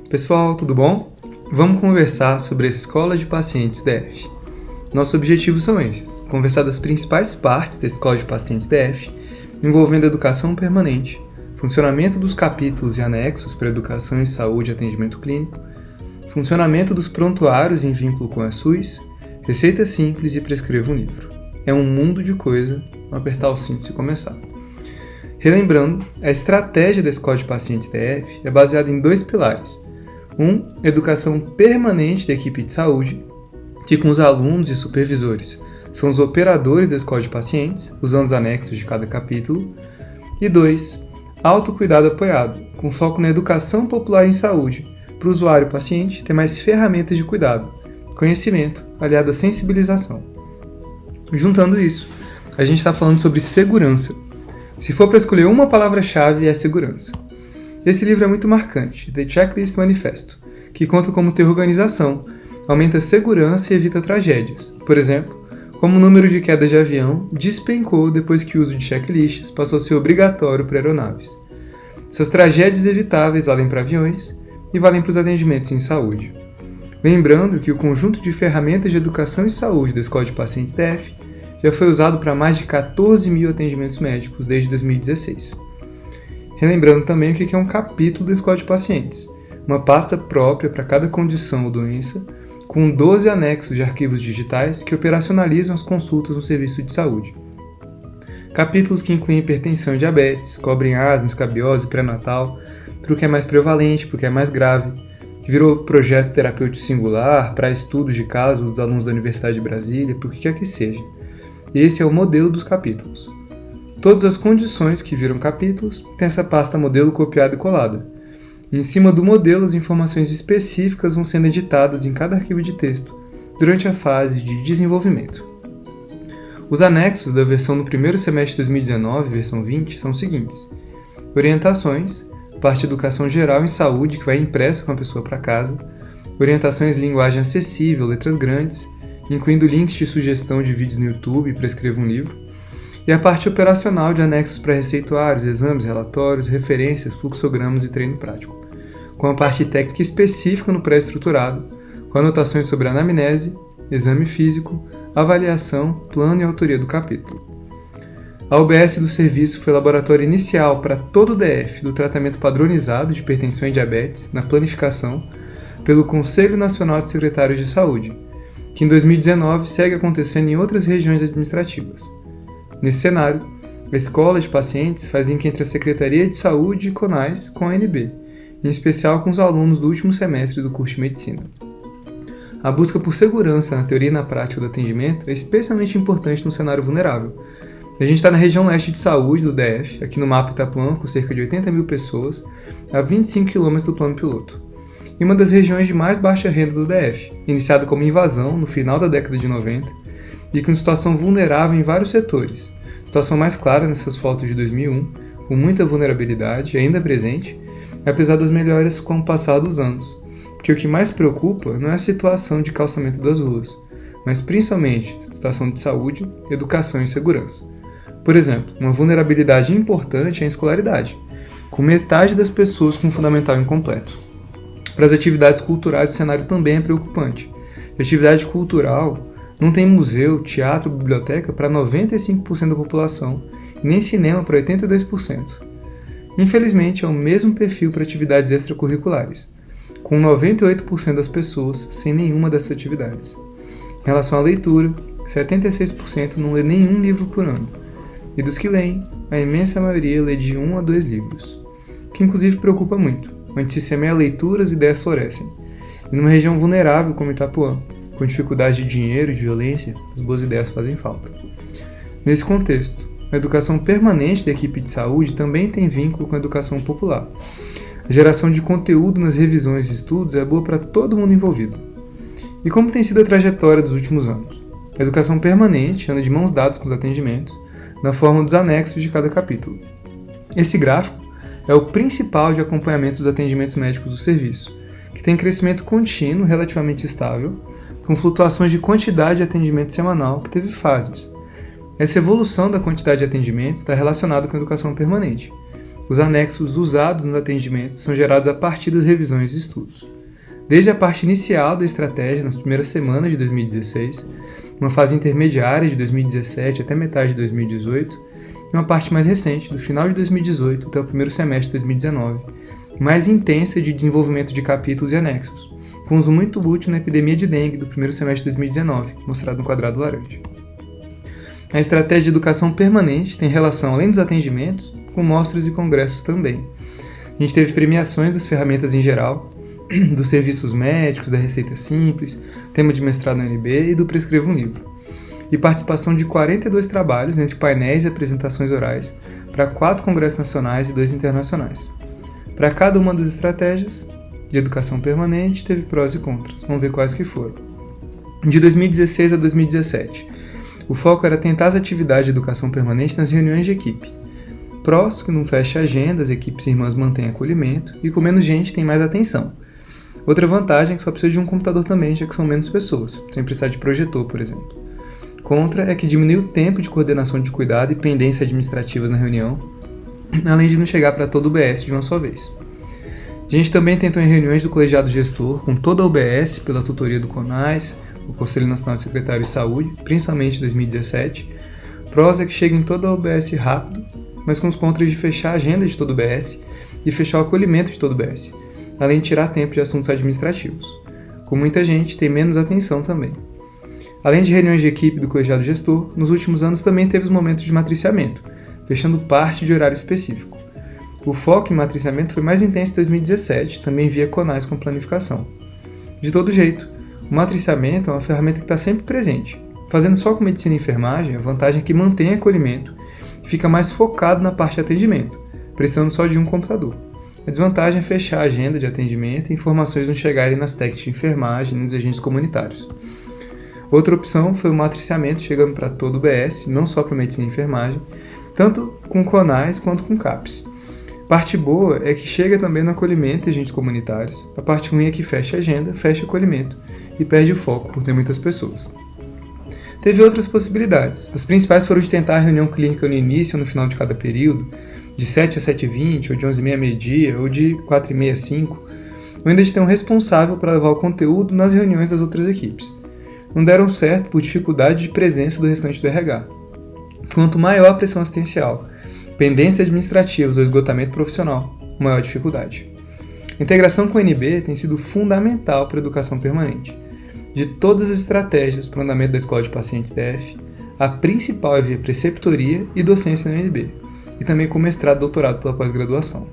Pessoal, tudo bom? Vamos conversar sobre a Escola de Pacientes DF. Nossos objetivos são esses: conversar das principais partes da Escola de Pacientes DF, envolvendo educação permanente, funcionamento dos capítulos e anexos para educação em saúde e atendimento clínico, funcionamento dos prontuários em vínculo com a SUS, receita simples e prescreva um livro. É um mundo de coisa, vamos apertar o cinto e começar. Relembrando, a estratégia da Escola de Pacientes DF é baseada em 2 pilares. Educação permanente da equipe de saúde, que com os alunos e supervisores são os operadores da Escola de Pacientes, usando os anexos de cada capítulo. E 2, autocuidado apoiado, com foco na educação popular em saúde, para o usuário e paciente ter mais ferramentas de cuidado, conhecimento, aliado à sensibilização. Juntando isso, a gente está falando sobre segurança. Se for para escolher uma palavra-chave, é segurança. Esse livro é muito marcante, The Checklist Manifesto, que conta como ter organização, aumenta a segurança e evita tragédias. Por exemplo, como o número de quedas de avião despencou depois que o uso de checklists passou a ser obrigatório para aeronaves. Essas tragédias evitáveis valem para aviões e valem para os atendimentos em saúde. Lembrando que o conjunto de ferramentas de educação e saúde da Escola de Pacientes DF já foi usado para mais de 14 mil atendimentos médicos desde 2016. Relembrando também o que é um capítulo da Escola de Pacientes, uma pasta própria para cada condição ou doença, com 12 anexos de arquivos digitais que operacionalizam as consultas no serviço de saúde. Capítulos que incluem hipertensão e diabetes, cobrem asma, escabiose, pré-natal, para o que é mais prevalente, para o que é mais grave, que virou projeto terapêutico singular para estudos de casos dos alunos da Universidade de Brasília, para o que quer que seja. E esse é o modelo dos capítulos. Todas as condições que viram capítulos têm essa pasta modelo copiada e colada. E em cima do modelo, as informações específicas vão sendo editadas em cada arquivo de texto durante a fase de desenvolvimento. Os anexos da versão no primeiro semestre de 2019, versão 20, são os seguintes: orientações, parte de educação geral em saúde que vai impressa com a pessoa para casa, orientações de linguagem acessível, letras grandes, incluindo links de sugestão de vídeos no YouTube para escrever um livro, e a parte operacional de anexos para receituários, exames, relatórios, referências, fluxogramas e treino prático, com a parte técnica específica no pré-estruturado, com anotações sobre anamnese, exame físico, avaliação, plano e autoria do capítulo. A OBS do serviço foi laboratório inicial para todo o DF do tratamento padronizado de hipertensão e diabetes na planificação pelo Conselho Nacional de Secretários de Saúde, que em 2019 segue acontecendo em outras regiões administrativas. Nesse cenário, a Escola de Pacientes faz link entre a Secretaria de Saúde e CONAS com a ANB, em especial com os alunos do último semestre do curso de Medicina. A busca por segurança na teoria e na prática do atendimento é especialmente importante no cenário vulnerável. A gente está na região leste de saúde do DF, aqui no mapa Itapuã, com cerca de 80 mil pessoas, a 25 km do plano piloto. E uma das regiões de mais baixa renda do DF, iniciada como invasão no final da década de 90 e com situação vulnerável em vários setores. Situação mais clara nessas fotos de 2001, com muita vulnerabilidade ainda presente, apesar das melhorias com o passar dos anos. Porque o que mais preocupa não é a situação de calçamento das ruas, mas principalmente a situação de saúde, educação e segurança. Por exemplo, uma vulnerabilidade importante é a escolaridade, com metade das pessoas com fundamental incompleto. Para as atividades culturais, o cenário também é preocupante. A atividade cultural não tem museu, teatro, biblioteca para 95% da população, e nem cinema para 82%. Infelizmente, é o mesmo perfil para atividades extracurriculares, com 98% das pessoas sem nenhuma dessas atividades. Em relação à leitura, 76% não lê nenhum livro por ano, e dos que leem, a imensa maioria lê de 1 a 2 livros, que inclusive preocupa muito. Onde se semeia leituras, ideias florescem. E numa região vulnerável como Itapuã, com dificuldade de dinheiro e de violência, as boas ideias fazem falta. Nesse contexto, a educação permanente da equipe de saúde também tem vínculo com a educação popular. A geração de conteúdo nas revisões e estudos é boa para todo mundo envolvido. E como tem sido a trajetória dos últimos anos? A educação permanente anda de mãos dadas com os atendimentos, na forma dos anexos de cada capítulo. Esse gráfico é o principal de acompanhamento dos atendimentos médicos do serviço, que tem crescimento contínuo relativamente estável, com flutuações de quantidade de atendimento semanal que teve fases. Essa evolução da quantidade de atendimentos está relacionada com a educação permanente, Os anexos usados nos atendimentos são gerados a partir das revisões e estudos. Desde a parte inicial da estratégia, nas primeiras semanas de 2016, uma fase intermediária de 2017 até metade de 2018, e uma parte mais recente, do final de 2018 até o primeiro semestre de 2019, mais intensa de desenvolvimento de capítulos e anexos, com uso muito útil na epidemia de dengue do primeiro semestre de 2019, mostrado no quadrado laranja. A estratégia de educação permanente tem relação, além dos atendimentos, com mostras e congressos também. A gente teve premiações das ferramentas em geral, dos serviços médicos, da Receita Simples, tema de mestrado na UNB e do Prescreva um Livro. E participação de 42 trabalhos entre painéis e apresentações orais para 4 congressos nacionais e 2 internacionais. Para cada uma das estratégias de educação permanente, teve prós e contras. Vamos ver quais que foram. De 2016 a 2017, o foco era tentar as atividades de educação permanente nas reuniões de equipe. Prós, que não fecha agenda, as equipes irmãs mantêm acolhimento e com menos gente tem mais atenção. Outra vantagem é que só precisa de um computador também, já que são menos pessoas, sem precisar de projetor, por exemplo. Contra é que diminui o tempo de coordenação de cuidado e pendência administrativas na reunião, além de não chegar para todo o UBS de uma só vez. A gente também tentou em reuniões do colegiado gestor, com toda a UBS, pela tutoria do CONAS, o Conselho Nacional de Secretários de Saúde, principalmente em 2017. Prós é que chega em toda a UBS rápido, mas com os contras de fechar a agenda de todo o UBS e fechar o acolhimento de todo o UBS, além de tirar tempo de assuntos administrativos. Com muita gente, tem menos atenção também. Além de reuniões de equipe do colegiado gestor, nos últimos anos também teve os momentos de matriciamento, fechando parte de horário específico. O foco em matriciamento foi mais intenso em 2017, também via CONAS com planificação. De todo jeito, o matriciamento é uma ferramenta que está sempre presente. Fazendo só com medicina e enfermagem, a vantagem é que mantém acolhimento e fica mais focado na parte de atendimento, precisando só de um computador. A desvantagem é fechar a agenda de atendimento e informações não chegarem nas técnicas de enfermagem e nos agentes comunitários. Outra opção foi o matriciamento chegando para todo o BS, não só para medicina e enfermagem, tanto com CONAS quanto com CAPES. Parte boa é que chega também no acolhimento e agentes comunitários. A parte ruim é que fecha a agenda, fecha o acolhimento e perde o foco por ter muitas pessoas. Teve outras possibilidades. As principais foram de tentar a reunião clínica no início ou no final de cada período, de 7 a 7h20, ou de 11h30 a meio-dia, ou de 4h30 a 5h, ou ainda de ter um responsável para levar o conteúdo nas reuniões das outras equipes. Não deram certo por dificuldade de presença do restante do RH. Quanto maior a pressão assistencial, pendências administrativas ou esgotamento profissional, maior a dificuldade. A integração com o NB tem sido fundamental para a educação permanente. De todas as estratégias para o andamento da Escola de Pacientes DF, a principal é via preceptoria e docência na UNB, e também com mestrado e doutorado pela pós-graduação.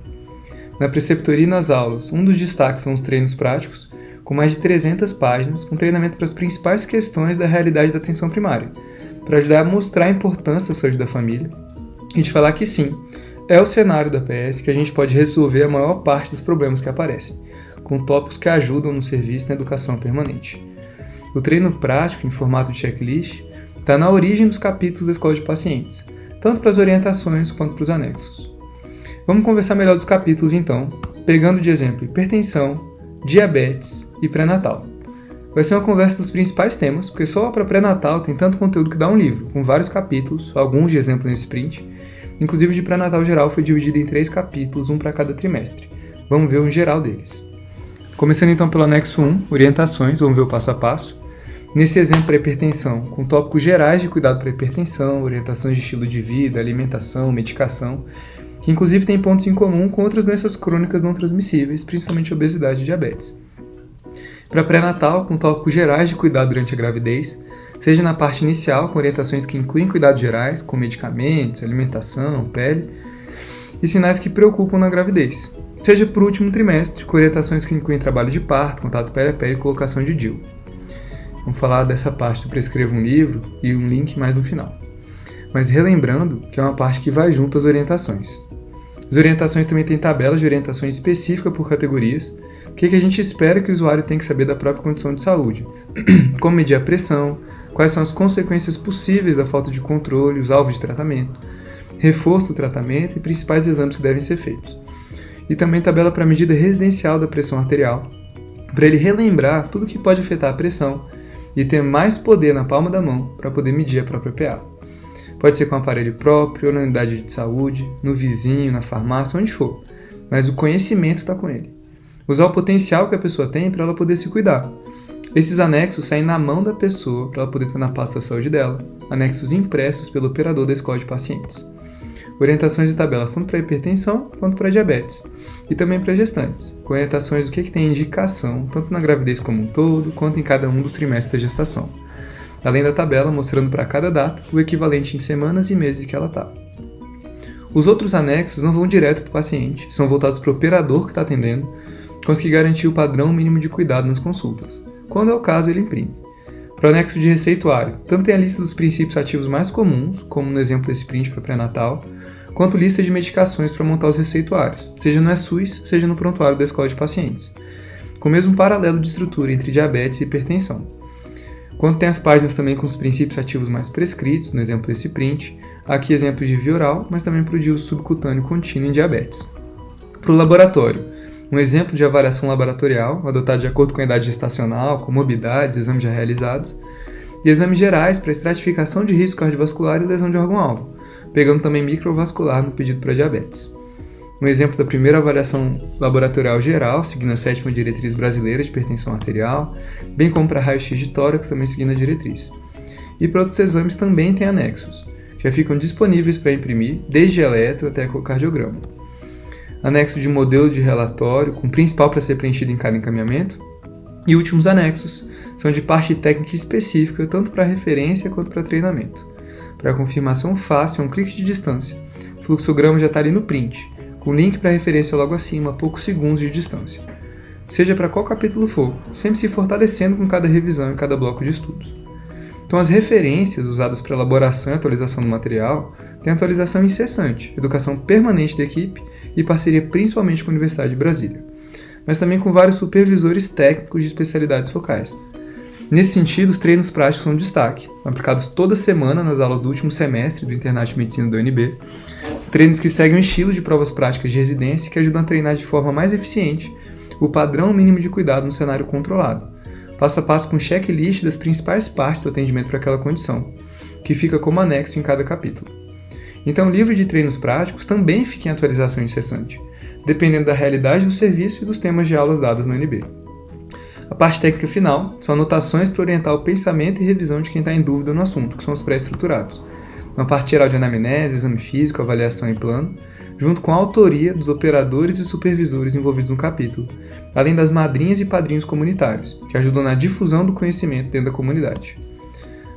Na preceptoria e nas aulas, um dos destaques são os treinos práticos, com mais de 300 páginas, com treinamento para as principais questões da realidade da atenção primária, para ajudar a mostrar a importância da saúde da família, e de falar que sim, é o cenário da PS que a gente pode resolver a maior parte dos problemas que aparecem, com tópicos que ajudam no serviço na educação permanente. O treino prático, em formato de checklist, está na origem dos capítulos da Escola de Pacientes, tanto para as orientações quanto para os anexos. Vamos conversar melhor dos capítulos então, pegando de exemplo hipertensão, diabetes e pré-natal. Vai ser uma conversa dos principais temas, porque só para pré-natal tem tanto conteúdo que dá um livro, com vários capítulos, alguns de exemplo nesse sprint. Inclusive de pré-natal geral foi dividido em 3 capítulos, um para cada trimestre. Vamos ver um geral deles. Começando então pelo anexo 1, orientações, vamos ver o passo a passo. Nesse exemplo para hipertensão, com tópicos gerais de cuidado para hipertensão, orientações de estilo de vida, alimentação, medicação, que inclusive tem pontos em comum com outras doenças crônicas não transmissíveis, principalmente obesidade e diabetes. Para pré-natal, com tópicos gerais de cuidado durante a gravidez, seja na parte inicial, com orientações que incluem cuidados gerais, com medicamentos, alimentação, pele, e sinais que preocupam na gravidez, seja por último trimestre, com orientações que incluem trabalho de parto, contato pele a pele e colocação de DIU. Vamos falar dessa parte do Prescreva um Livro e um link mais no final. Mas relembrando que é uma parte que vai junto às orientações. As orientações também têm tabelas de orientações específicas por categorias, o que a gente espera que o usuário tenha que saber da própria condição de saúde, como medir a pressão, quais são as consequências possíveis da falta de controle, os alvos de tratamento, reforço do tratamento e principais exames que devem ser feitos. E também tabela para a medida residencial da pressão arterial, para ele relembrar tudo que pode afetar a pressão e ter mais poder na palma da mão para poder medir a própria PA. Pode ser com um aparelho próprio, ou na unidade de saúde, no vizinho, na farmácia, onde for. Mas o conhecimento está com ele. Usar o potencial que a pessoa tem para ela poder se cuidar. Esses anexos saem na mão da pessoa para ela poder ter na pasta da saúde dela, anexos impressos pelo operador da escola de pacientes. Orientações e tabelas tanto para hipertensão quanto para diabetes, e também para gestantes, com orientações do que tem indicação, tanto na gravidez como um todo, quanto em cada um dos trimestres da gestação. Além da tabela mostrando para cada data o equivalente em semanas e meses que ela está. Os outros anexos não vão direto para o paciente, são voltados para o operador que está atendendo, conseguir garantir o padrão mínimo de cuidado nas consultas. Quando é o caso, ele imprime. Para o anexo de receituário, tanto tem a lista dos princípios ativos mais comuns, como no exemplo desse print para pré-natal, quanto lista de medicações para montar os receituários, seja no SUS, seja no prontuário da escola de pacientes, com o mesmo paralelo de estrutura entre diabetes e hipertensão. Quanto tem as páginas também com os princípios ativos mais prescritos, no exemplo desse print, aqui exemplos de via oral, mas também para o de uso subcutâneo contínuo em diabetes. Para o laboratório, um exemplo de avaliação laboratorial, adotado de acordo com a idade gestacional, comorbidades, exames já realizados, e exames gerais para estratificação de risco cardiovascular e lesão de órgão-alvo, pegando também microvascular no pedido para diabetes. Um exemplo da primeira avaliação laboratorial geral, seguindo a 7ª diretriz brasileira de hipertensão arterial, bem como para raio-x de tórax, também seguindo a diretriz. E para outros exames também tem anexos, que já ficam disponíveis para imprimir, desde eletro até ecocardiograma. Anexo de modelo de relatório, com o principal para ser preenchido em cada encaminhamento, e últimos anexos são de parte técnica específica, tanto para referência quanto para treinamento. Para confirmação fácil, é um clique de distância. O fluxograma já está ali no print, com link para referência logo acima, a poucos segundos de distância. Seja para qual capítulo for, sempre se fortalecendo com cada revisão e cada bloco de estudos. Então, as referências usadas para elaboração e atualização do material têm atualização incessante, educação permanente da equipe e parceria principalmente com a Universidade de Brasília, mas também com vários supervisores técnicos de especialidades focais. Nesse sentido, os treinos práticos são um destaque, aplicados toda semana nas aulas do último semestre do Internato de Medicina da UNB, treinos que seguem um estilo de provas práticas de residência que ajudam a treinar de forma mais eficiente o padrão mínimo de cuidado no cenário controlado, passo a passo com checklist das principais partes do atendimento para aquela condição, que fica como anexo em cada capítulo. Então, o livro de treinos práticos também fica em atualização incessante, dependendo da realidade do serviço e dos temas de aulas dadas na UNB. A parte técnica final são anotações para orientar o pensamento e revisão de quem está em dúvida no assunto, que são os pré-estruturados. Uma parte geral de anamnese, exame físico, avaliação e plano, junto com a autoria dos operadores e supervisores envolvidos no capítulo, além das madrinhas e padrinhos comunitários, que ajudam na difusão do conhecimento dentro da comunidade.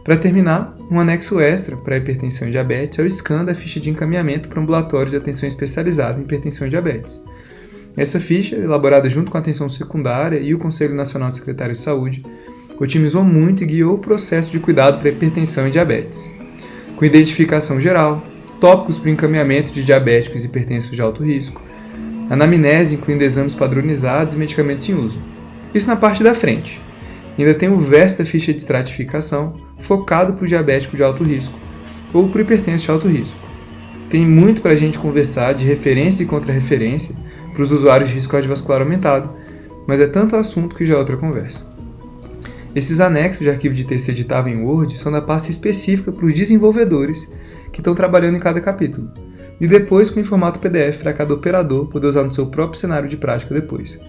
Para terminar, um anexo extra para hipertensão e diabetes é o scan da ficha de encaminhamento para o ambulatório de atenção especializada em hipertensão e diabetes. Essa ficha, elaborada junto com a atenção secundária e o Conselho Nacional de Secretários de Saúde, otimizou muito e guiou o processo de cuidado para hipertensão e diabetes, com identificação geral, tópicos para o encaminhamento de diabéticos e hipertensos de alto risco, anamnese incluindo exames padronizados e medicamentos em uso. Isso na parte da frente. Ainda tem o verso da ficha de estratificação, focado para o diabético de alto risco, ou para o hipertenso de alto risco. Tem muito para a gente conversar de referência e contra-referência para os usuários de risco cardiovascular aumentado, mas é tanto assunto que já é outra conversa. Esses anexos de arquivo de texto editável em Word são da pasta específica para os desenvolvedores que estão trabalhando em cada capítulo, e depois com em formato PDF para cada operador poder usar no seu próprio cenário de prática depois.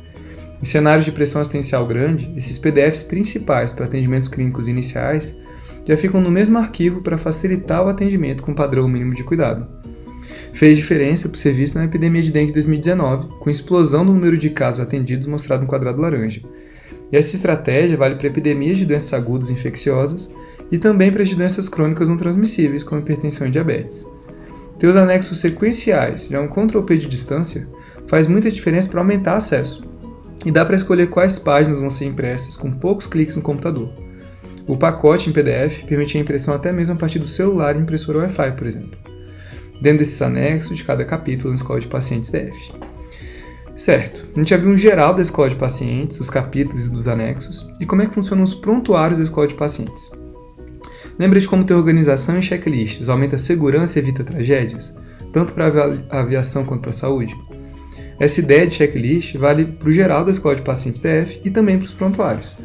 Em cenários de pressão assistencial grande, esses PDFs principais para atendimentos clínicos iniciais já ficam no mesmo arquivo para facilitar o atendimento com padrão mínimo de cuidado. Fez diferença para o serviço na epidemia de dengue de 2019, com explosão do número de casos atendidos mostrado no quadrado laranja. E essa estratégia vale para epidemias de doenças agudas infecciosas e também para as de doenças crônicas não transmissíveis, como hipertensão e diabetes. Ter os anexos sequenciais, já um Ctrl+P de distância, faz muita diferença para aumentar acesso. E dá para escolher quais páginas vão ser impressas com poucos cliques no computador. O pacote em PDF permite a impressão até mesmo a partir do celular em impressora Wi-Fi, por exemplo. Dentro desses anexos de cada capítulo na Escola de Pacientes DF. Certo, a gente já viu um geral da Escola de Pacientes, os capítulos e dos anexos, e como é que funcionam os prontuários da Escola de Pacientes. Lembra de como ter organização e checklists aumenta a segurança e evita tragédias, tanto para a aviação quanto para a saúde? Essa ideia de checklist vale para o geral da Escola de Pacientes DF e também para os prontuários.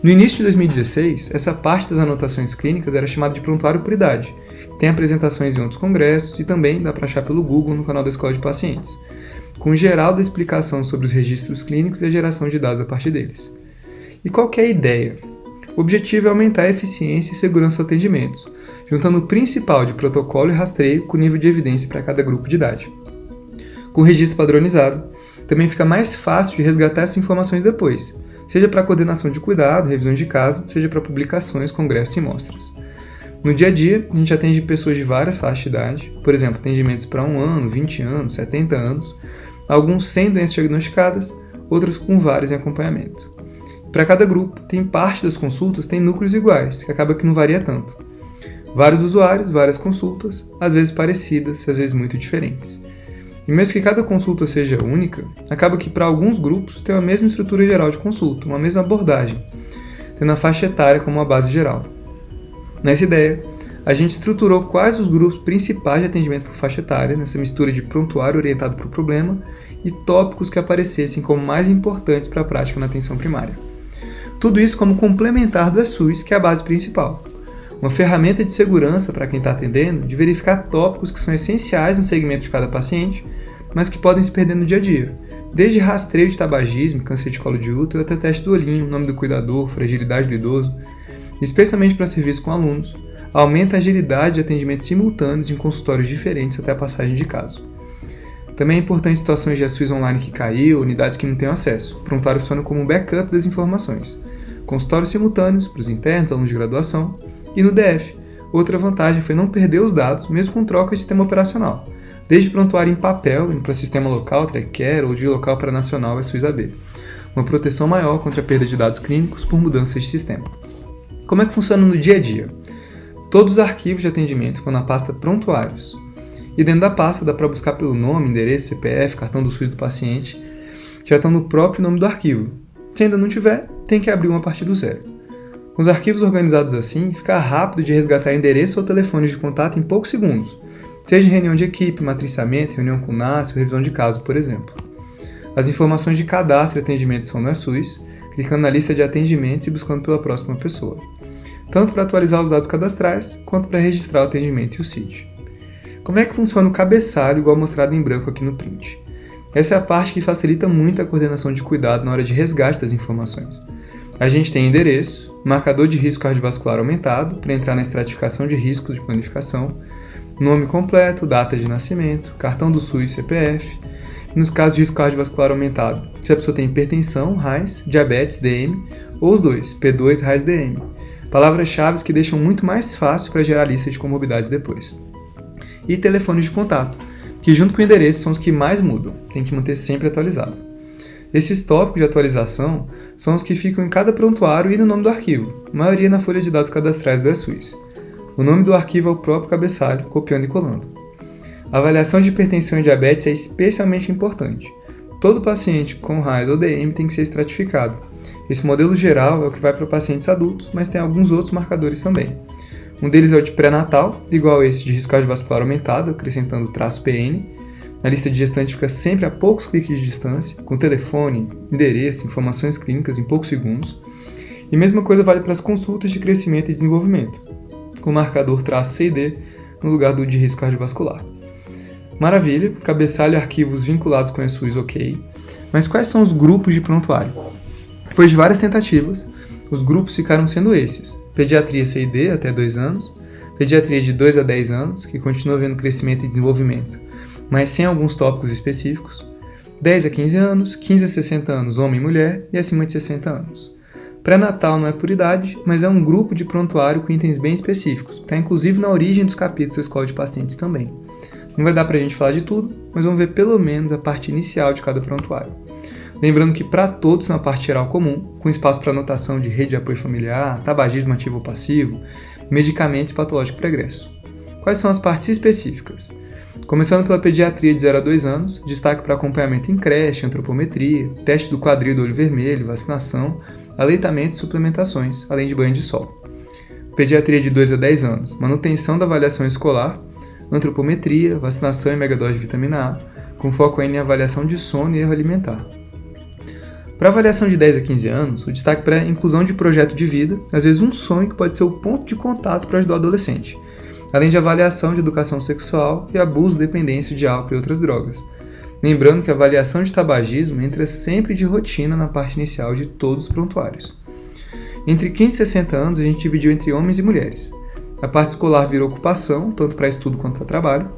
No início de 2016, essa parte das anotações clínicas era chamada de prontuário por idade. Tem apresentações em outros congressos e também dá para achar pelo Google no canal da Escola de Pacientes, com geral da explicação sobre os registros clínicos e a geração de dados a partir deles. E qual que é a ideia? O objetivo é aumentar a eficiência e segurança dos atendimentos, juntando o principal de protocolo e rastreio com nível de evidência para cada grupo de idade. Com o registro padronizado, também fica mais fácil de resgatar essas informações depois, seja para coordenação de cuidado, revisões de caso, seja para publicações, congressos e mostras. No dia a dia, a gente atende pessoas de várias faixas de idade, por exemplo, atendimentos para 1 ano, 20 anos, 70 anos, alguns sem doenças diagnosticadas, outros com vários em acompanhamento. Para cada grupo, tem parte das consultas tem núcleos iguais, que acaba que não varia tanto. Vários usuários, várias consultas, às vezes parecidas, às vezes muito diferentes. E mesmo que cada consulta seja única, acaba que para alguns grupos tem a mesma estrutura geral de consulta, uma mesma abordagem, tendo a faixa etária como uma base geral. Nessa ideia, a gente estruturou quais os grupos principais de atendimento por faixa etária, nessa mistura de prontuário orientado para o problema e tópicos que aparecessem como mais importantes para a prática na atenção primária. Tudo isso como complementar do eSUS, que é a base principal. Uma ferramenta de segurança para quem está atendendo de verificar tópicos que são essenciais no segmento de cada paciente, mas que podem se perder no dia a dia, desde rastreio de tabagismo, câncer de colo de útero, até teste do olhinho, nome do cuidador, fragilidade do idoso, especialmente para serviços com alunos, aumenta a agilidade de atendimentos simultâneos em consultórios diferentes até a passagem de caso. Também é importante situações de eSUS online que caiu, unidades que não têm acesso. O prontuário funciona como um backup das informações. Consultórios simultâneos para os internos, alunos de graduação, e no DF. Outra vantagem foi não perder os dados, mesmo com troca de sistema operacional, desde prontuário em papel, indo para sistema local, TreCare, ou de local para nacional, eSUS AB. Uma proteção maior contra a perda de dados clínicos por mudanças de sistema. Como é que funciona no dia a dia? Todos os arquivos de atendimento ficam na pasta Prontuários. E dentro da pasta dá para buscar pelo nome, endereço, CPF, cartão do SUS do paciente, já estão no próprio nome do arquivo. Se ainda não tiver, tem que abrir uma a partir do zero. Com os arquivos organizados assim, fica rápido de resgatar endereço ou telefone de contato em poucos segundos, seja em reunião de equipe, matriciamento, reunião com o NAS ou revisão de caso, por exemplo. As informações de cadastro e atendimento são no eSUS, clicando na lista de atendimentos e buscando pela próxima pessoa, tanto para atualizar os dados cadastrais, quanto para registrar o atendimento e o CID. Como é que funciona o cabeçalho, igual mostrado em branco aqui no print? Essa é a parte que facilita muito a coordenação de cuidado na hora de resgate das informações. A gente tem endereço, marcador de risco cardiovascular aumentado, para entrar na estratificação de risco de planificação, nome completo, data de nascimento, cartão do SUS, CPF, e nos casos de risco cardiovascular aumentado, se a pessoa tem hipertensão, RAIS, diabetes, DM, ou os dois, P2, RAIS, DM. Palavras-chave que deixam muito mais fácil para gerar lista de comorbidades depois. E telefones de contato, que junto com o endereço são os que mais mudam, tem que manter sempre atualizado. Esses tópicos de atualização são os que ficam em cada prontuário e no nome do arquivo, a maioria na folha de dados cadastrais do eSUS. O nome do arquivo é o próprio cabeçalho, copiando e colando. A avaliação de hipertensão e diabetes é especialmente importante. Todo paciente com RAIS ou DM tem que ser estratificado. Esse modelo geral é o que vai para pacientes adultos, mas tem alguns outros marcadores também. Um deles é o de pré-natal, igual a esse de risco cardiovascular aumentado, acrescentando o traço PN. A lista de gestante fica sempre a poucos cliques de distância, com telefone, endereço, informações clínicas em poucos segundos. E mesma coisa vale para as consultas de crescimento e desenvolvimento, com o marcador traço CD no lugar do de risco cardiovascular. Maravilha, cabeçalho e arquivos vinculados com a eSUS ok, mas quais são os grupos de prontuário? Depois de várias tentativas, os grupos ficaram sendo esses: pediatria C&D até 2 anos, pediatria de 2 a 10 anos, que continua havendo crescimento e desenvolvimento, mas sem alguns tópicos específicos, 10 a 15 anos, 15 a 60 anos homem e mulher e acima de 60 anos. Pré-natal não é por idade, mas é um grupo de prontuário com itens bem específicos, que está inclusive na origem dos capítulos da Escola de Pacientes também. Não vai dar para a gente falar de tudo, mas vamos ver pelo menos a parte inicial de cada prontuário. Lembrando que para todos na parte geral comum, com espaço para anotação de rede de apoio familiar, tabagismo ativo ou passivo, medicamentos e patológico pregresso. Quais são as partes específicas? Começando pela pediatria de 0 a 2 anos, destaque para acompanhamento em creche, antropometria, teste do quadril do olho vermelho, vacinação, aleitamento e suplementações, além de banho de sol. Pediatria de 2 a 10 anos, manutenção da avaliação escolar, antropometria, vacinação e megadose de vitamina A, com foco em avaliação de sono e erro alimentar. Para avaliação de 10 a 15 anos, o destaque para a inclusão de projeto de vida, às vezes um sonho que pode ser o ponto de contato para ajudar o adolescente, além de avaliação de educação sexual e abuso, dependência de álcool e outras drogas. Lembrando que a avaliação de tabagismo entra sempre de rotina na parte inicial de todos os prontuários. Entre 15 e 60 anos, a gente dividiu entre homens e mulheres. A parte escolar virou ocupação, tanto para estudo quanto para trabalho,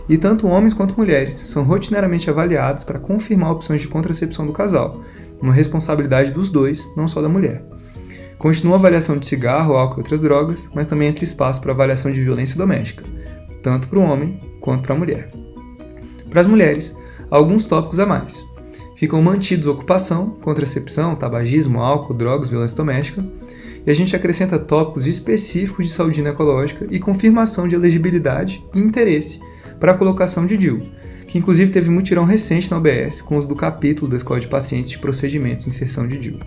e tanto homens quanto mulheres são rotineiramente avaliados para confirmar opções de contracepção do casal, uma responsabilidade dos dois, não só da mulher. Continua a avaliação de cigarro, álcool e outras drogas, mas também entra espaço para avaliação de violência doméstica, tanto para o homem quanto para a mulher. Para as mulheres, há alguns tópicos a mais. Ficam mantidos ocupação, contracepção, tabagismo, álcool, drogas, violência doméstica, e a gente acrescenta tópicos específicos de saúde ginecológica e confirmação de elegibilidade e interesse para a colocação de DIU, que inclusive teve mutirão recente na UBS com os do capítulo da Escola de Pacientes de Procedimentos de Inserção de DIU.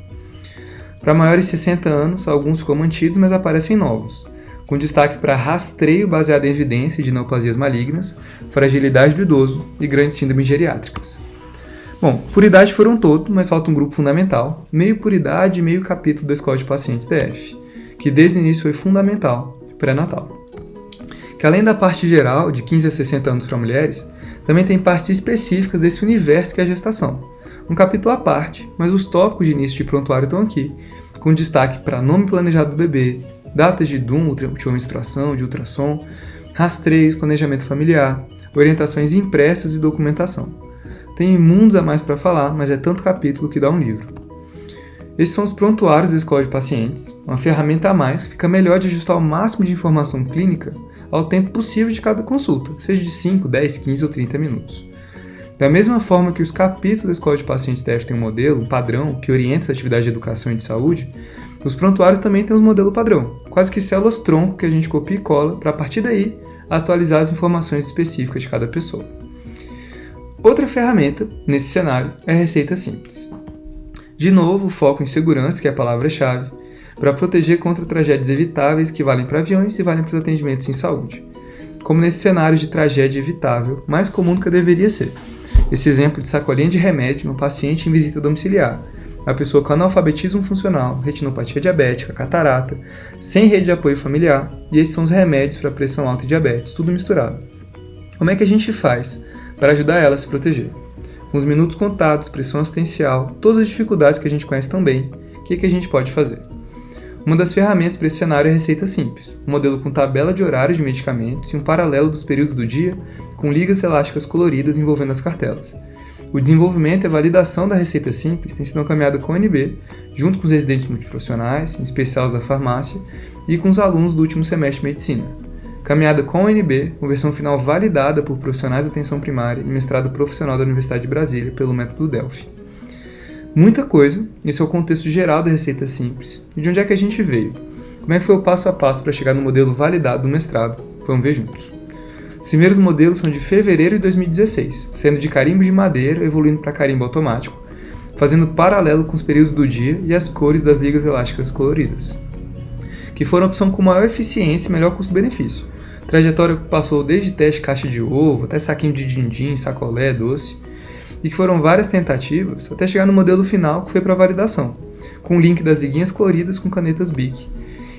Para maiores de 60 anos, alguns ficam mantidos, mas aparecem novos, com destaque para rastreio baseado em evidência de neoplasias malignas, fragilidade do idoso e grandes síndromes geriátricas. Bom, por idade foram todos, mas falta um grupo fundamental, meio por idade e meio capítulo da Escola de Pacientes DF, que desde o início foi fundamental, pré-natal. Que além da parte geral, de 15 a 60 anos para mulheres, também tem partes específicas desse universo que é a gestação. Um capítulo à parte, mas os tópicos de início de prontuário estão aqui, com destaque para nome planejado do bebê, datas de DUM, última menstruação, de ultrassom, rastreios, planejamento familiar, orientações impressas e documentação. Tem mundos a mais para falar, mas é tanto capítulo que dá um livro. Esses são os prontuários da Escola de Pacientes, uma ferramenta a mais que fica melhor de ajustar o máximo de informação clínica ao tempo possível de cada consulta, seja de 5, 10, 15 ou 30 minutos. Da mesma forma que os capítulos da Escola de Pacientes DF têm um modelo, um padrão, que orienta as atividades de educação e de saúde, os prontuários também têm um modelo padrão, quase que células-tronco que a gente copia e cola para, a partir daí, atualizar as informações específicas de cada pessoa. Outra ferramenta, nesse cenário, é a receita simples. De novo, o foco em segurança, que é a palavra-chave, para proteger contra tragédias evitáveis que valem para aviões e valem para os atendimentos em saúde. Como nesse cenário de tragédia evitável, mais comum do que deveria ser. Esse exemplo de sacolinha de remédio no paciente em visita domiciliar, a pessoa com analfabetismo funcional, retinopatia diabética, catarata, sem rede de apoio familiar, e esses são os remédios para pressão alta e diabetes, tudo misturado. Como é que a gente faz para ajudar ela a se proteger? Com os minutos contados, pressão assistencial, todas as dificuldades que a gente conhece tão bem, o que a gente pode fazer? Uma das ferramentas para esse cenário é a receita simples, um modelo com tabela de horários de medicamentos e um paralelo dos períodos do dia com ligas elásticas coloridas envolvendo as cartelas. O desenvolvimento e a validação da receita simples tem sido encaminhado com a UNB, junto com os residentes multiprofissionais, em especial os da farmácia, e com os alunos do último semestre de medicina. Caminhada com a UNB, com versão final validada por profissionais da atenção primária e mestrado profissional da Universidade de Brasília pelo método Delphi. Muita coisa, esse é o contexto geral da receita simples. E de onde é que a gente veio? Como é que foi o passo a passo para chegar no modelo validado do mestrado? Vamos ver juntos. Os primeiros modelos são de fevereiro de 2016, sendo de carimbo de madeira evoluindo para carimbo automático, fazendo paralelo com os períodos do dia e as cores das ligas elásticas coloridas, que foram a opção com maior eficiência e melhor custo-benefício. Trajetória que passou desde teste caixa de ovo, até saquinho de din-din, sacolé, doce, e que foram várias tentativas até chegar no modelo final que foi para validação, com o link das liguinhas coloridas com canetas BIC.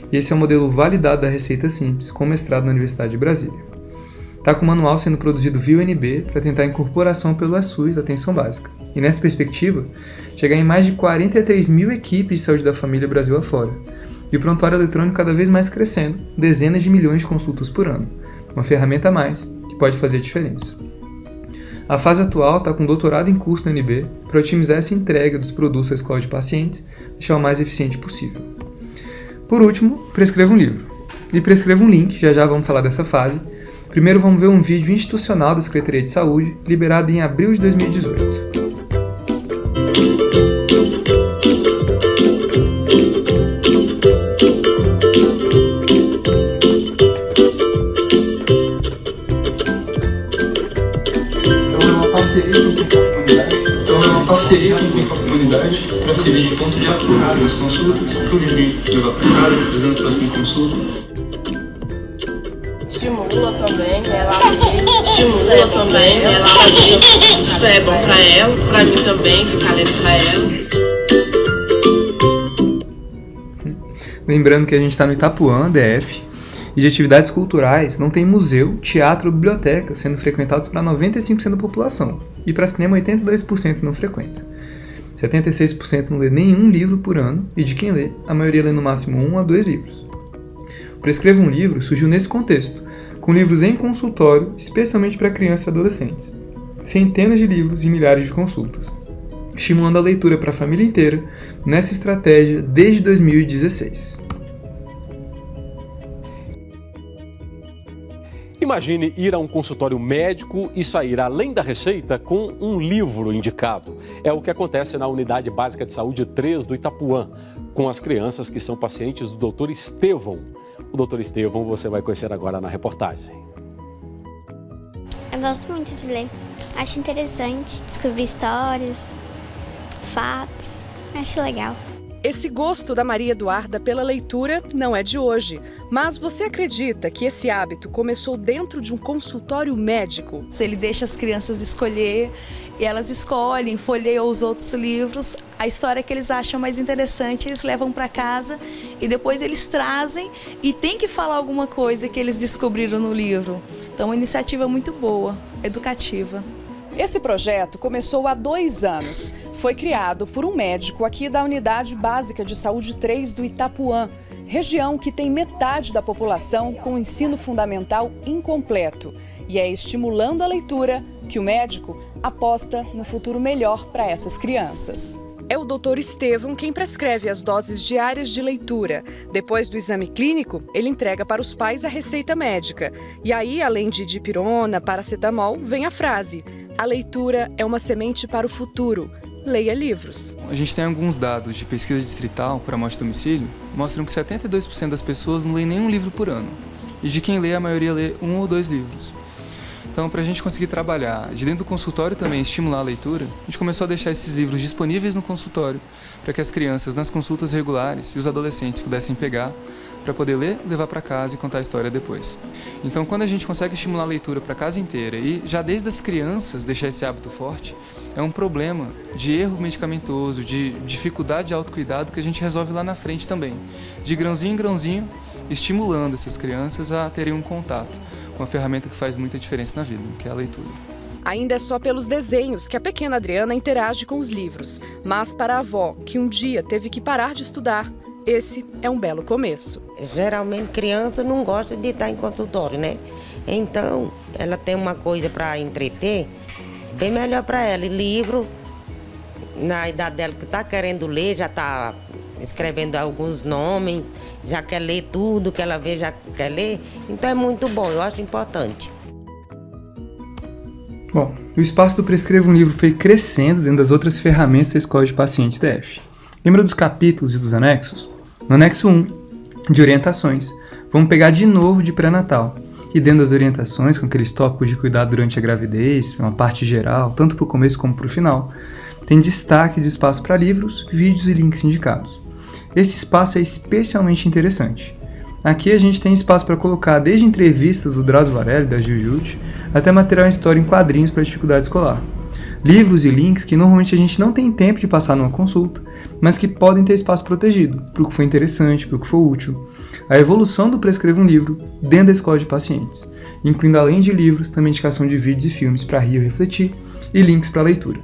E esse é o modelo validado da receita simples, com mestrado na Universidade de Brasília. Está com o manual sendo produzido via UNB para tentar a incorporação pelo SUS, atenção básica. E nessa perspectiva, chegar em mais de 43 mil equipes de saúde da família Brasil afora. E o prontuário eletrônico cada vez mais crescendo, dezenas de milhões de consultas por ano. Uma ferramenta a mais que pode fazer a diferença. A fase atual está com doutorado em curso na UNB para otimizar essa entrega dos produtos à escola de pacientes e deixar o mais eficiente possível. Por último, prescreva um livro. E prescreva um link, já vamos falar dessa fase. Primeiro vamos ver um vídeo institucional da Secretaria de Saúde, liberado em abril de 2018. Parceria com a comunidade para servir de ponto de apoio nas consultas, para o livro levar para casa, fazendo a próxima consulta. Estimula também, ela é bom para ela, para mim também, fica leve para ela. Lembrando que a gente está no Itapuã, DF, e de atividades culturais não tem museu, teatro ou biblioteca, sendo frequentados para 95% da população, e para cinema 82% não frequenta. 76% não lê nenhum livro por ano, e de quem lê, a maioria lê no máximo 1 a 2 livros. O Prescreva um Livro surgiu nesse contexto, com livros em consultório, especialmente para crianças e adolescentes. Centenas de livros e milhares de consultas, estimulando a leitura para a família inteira nessa estratégia desde 2016. Imagine ir a um consultório médico e sair, além da receita, com um livro indicado. É o que acontece na Unidade Básica de Saúde 3 do Itapuã, com as crianças que são pacientes do Dr. Estevão. O Dr. Estevão você vai conhecer agora na reportagem. Eu gosto muito de ler. Acho interessante descobrir histórias, fatos. Acho legal. Esse gosto da Maria Eduarda pela leitura não é de hoje, mas você acredita que esse hábito começou dentro de um consultório médico? Se ele deixa as crianças escolher e elas escolhem, folheiam os outros livros, a história que eles acham mais interessante eles levam para casa e depois eles trazem e tem que falar alguma coisa que eles descobriram no livro. Então, uma iniciativa muito boa, educativa. Esse projeto começou há 2 anos. Foi criado por um médico aqui da Unidade Básica de Saúde 3 do Itapuã, região que tem metade da população com ensino fundamental incompleto. E é estimulando a leitura que o médico aposta no futuro melhor para essas crianças. É o Dr. Estevão quem prescreve as doses diárias de leitura. Depois do exame clínico, ele entrega para os pais a receita médica. E aí, além de dipirona, paracetamol, vem a frase: a leitura é uma semente para o futuro. Leia livros. A gente tem alguns dados de pesquisa distrital para morte de domicílio, mostram que 72% das pessoas não lêem nenhum livro por ano. E de quem lê, a maioria lê 1 ou 2 livros. Então, para a gente conseguir trabalhar de dentro do consultório também, estimular a leitura, a gente começou a deixar esses livros disponíveis no consultório para que as crianças, nas consultas regulares, e os adolescentes pudessem pegar para poder ler, levar para casa e contar a história depois. Então, quando a gente consegue estimular a leitura para a casa inteira e já desde as crianças deixar esse hábito forte, é um problema de erro medicamentoso, de dificuldade de autocuidado que a gente resolve lá na frente também, de grãozinho em grãozinho, estimulando essas crianças a terem um contato com uma ferramenta que faz muita diferença na vida, que é a leitura. Ainda é só pelos desenhos que a pequena Adriana interage com os livros. Mas para a avó, que um dia teve que parar de estudar, esse é um belo começo. Geralmente criança não gosta de estar em consultório, né? Então, ela tem uma coisa para entreter, bem melhor para ela. E livro, na idade dela que está querendo ler, já está escrevendo alguns nomes, já quer ler tudo que ela vê, já quer ler. Então é muito bom, eu acho importante. Bom, o espaço do Prescreva um Livro foi crescendo dentro das outras ferramentas da Escola de Pacientes DF. Lembra dos capítulos e dos anexos? No anexo 1, de orientações, vamos pegar de novo de pré-natal. E dentro das orientações, com aqueles tópicos de cuidado durante a gravidez, uma parte geral, tanto para o começo como para o final, tem destaque de espaço para livros, vídeos e links indicados. Esse espaço é especialmente interessante. Aqui a gente tem espaço para colocar desde entrevistas do Drauzio Varela e da Jujute, até material em história em quadrinhos para dificuldade escolar. Livros e links que normalmente a gente não tem tempo de passar numa consulta, mas que podem ter espaço protegido, para o que for interessante, para o que for útil. A evolução do Prescreva um Livro dentro da Escola de Pacientes, incluindo além de livros, também indicação de vídeos e filmes para rir ou refletir, e links para leitura.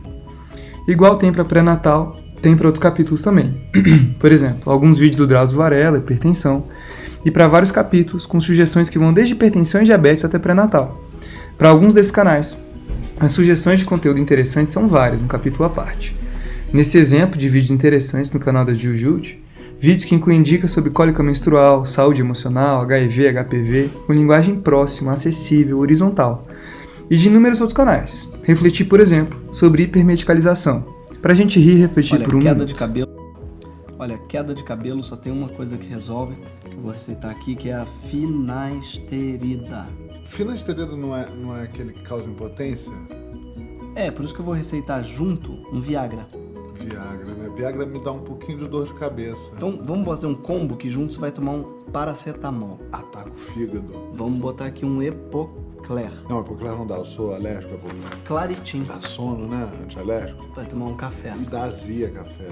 Igual tem para pré-natal, tem para outros capítulos também. Por exemplo, alguns vídeos do Drauzio Varela, hipertensão, e para vários capítulos com sugestões que vão desde hipertensão e diabetes até pré-natal. Para alguns desses canais, as sugestões de conteúdo interessante são várias, um capítulo à parte. Nesse exemplo de vídeos interessantes no canal da Jujute, vídeos que incluem dicas sobre cólica menstrual, saúde emocional, HIV, HPV, com linguagem próxima, acessível, horizontal. E de inúmeros outros canais. Refletir, por exemplo, sobre hipermedicalização. Pra gente rir e refletir por um minuto. Queda de cabelo só tem uma coisa que resolve, que eu vou receitar aqui, que é a finasterida. Finasterida não é aquele que causa impotência? É, por isso que eu vou receitar junto um Viagra. Viagra, né? Viagra me dá um pouquinho de dor de cabeça. Então vamos fazer um combo que juntos vai tomar um paracetamol. Ataca o fígado. Vamos botar aqui um Epocler. Não, Epocler não dá, eu sou alérgico a Epocler. Claritin. Dá sono, né? Antialérgico. Vai tomar um café. E dá azia café.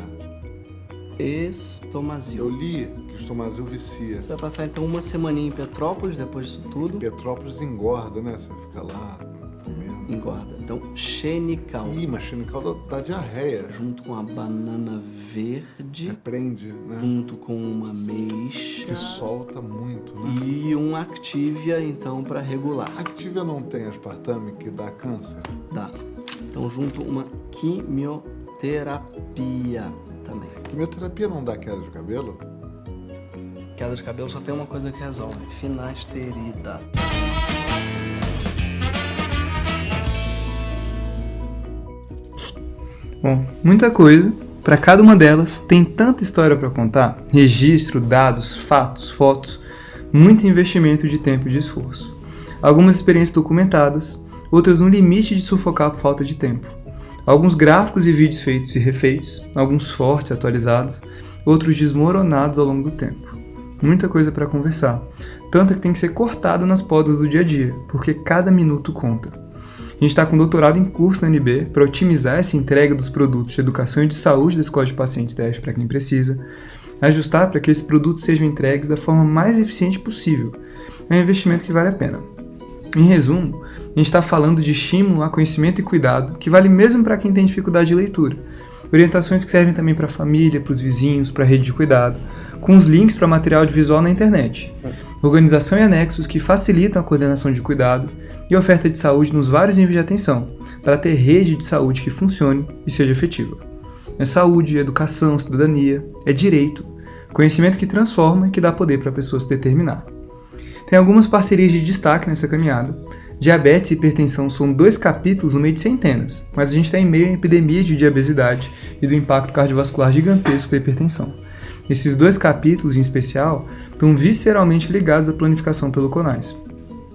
Estomazil. Eu li que o estomazil vicia. Você vai passar então uma semaninha em Petrópolis depois disso tudo. Petrópolis engorda, né? Você fica lá comendo. Engorda. Então, xenical. Ih, mas xenical dá diarreia. Junto com a banana verde. Repreende, né? Junto com uma ameixa. Que solta muito, né? E um Activia, então, para regular. Activia não tem aspartame que dá câncer? Dá. Então, junto uma quimioterapia também. Quimioterapia não dá queda de cabelo? Queda de cabelo só tem uma coisa que resolve: finasterida. Bom, muita coisa. Para cada uma delas tem tanta história para contar, registro, dados, fatos, fotos, muito investimento de tempo e de esforço. Algumas experiências documentadas, outras no limite de sufocar por falta de tempo. Alguns gráficos e vídeos feitos e refeitos, alguns fortes, atualizados, outros desmoronados ao longo do tempo. Muita coisa para conversar, tanta que tem que ser cortada nas podas do dia a dia, porque cada minuto conta. A gente está com doutorado em curso na UNB para otimizar essa entrega dos produtos de educação e de saúde da Escola de Pacientes DF para quem precisa, ajustar para que esses produtos sejam entregues da forma mais eficiente possível. É um investimento que vale a pena. Em resumo, a gente está falando de estímulo a conhecimento e cuidado, que vale mesmo para quem tem dificuldade de leitura. Orientações que servem também para a família, para os vizinhos, para a rede de cuidado, com os links para material audiovisual na internet. Organização e anexos que facilitam a coordenação de cuidado e oferta de saúde nos vários níveis de atenção, para ter rede de saúde que funcione e seja efetiva. É saúde, educação, cidadania, é direito, conhecimento que transforma e que dá poder para a pessoa se determinar. Tem algumas parcerias de destaque nessa caminhada. Diabetes e hipertensão são 2 capítulos no meio de centenas, mas a gente está em meio à epidemia de diabesidade e do impacto cardiovascular gigantesco da hipertensão. Esses 2 capítulos, em especial, estão visceralmente ligados à planificação pelo CONAS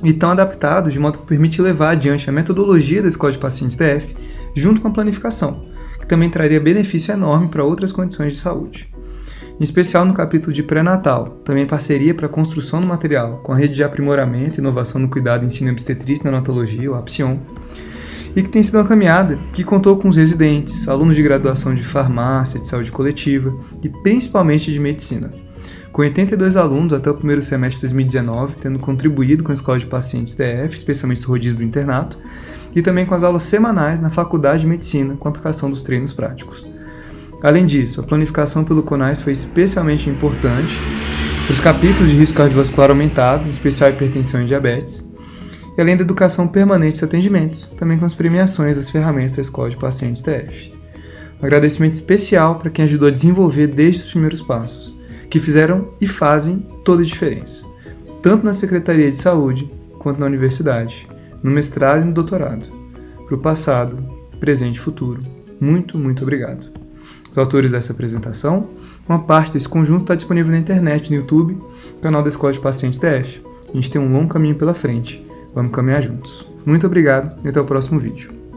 e estão adaptados de modo que permite levar adiante a metodologia da Escola de Pacientes DF junto com a planificação, que também traria benefício enorme para outras condições de saúde. Em especial no capítulo de pré-natal, também parceria para a construção do material com a rede de aprimoramento e inovação no cuidado e ensino obstetrícia e neonatologia, o APSION, e que tem sido uma caminhada que contou com os residentes, alunos de graduação de farmácia, de saúde coletiva e principalmente de medicina. Com 82 alunos até o primeiro semestre de 2019, tendo contribuído com a Escola de Pacientes DF, especialmente o rodízio do internato, e também com as aulas semanais na Faculdade de Medicina com a aplicação dos treinos práticos. Além disso, a planificação pelo CONAS foi especialmente importante para os capítulos de risco cardiovascular aumentado, em especial hipertensão e diabetes, e além da educação permanente dos atendimentos, também com as premiações das ferramentas da Escola de Pacientes DF. Um agradecimento especial para quem ajudou a desenvolver desde os primeiros passos, que fizeram e fazem toda a diferença, tanto na Secretaria de Saúde quanto na universidade, no mestrado e no doutorado. Para o passado, presente e futuro, muito, muito obrigado. Os autores dessa apresentação, uma parte desse conjunto está disponível na internet, no YouTube, canal da Escola de Pacientes DF. A gente tem um longo caminho pela frente. Vamos caminhar juntos. Muito obrigado e até o próximo vídeo.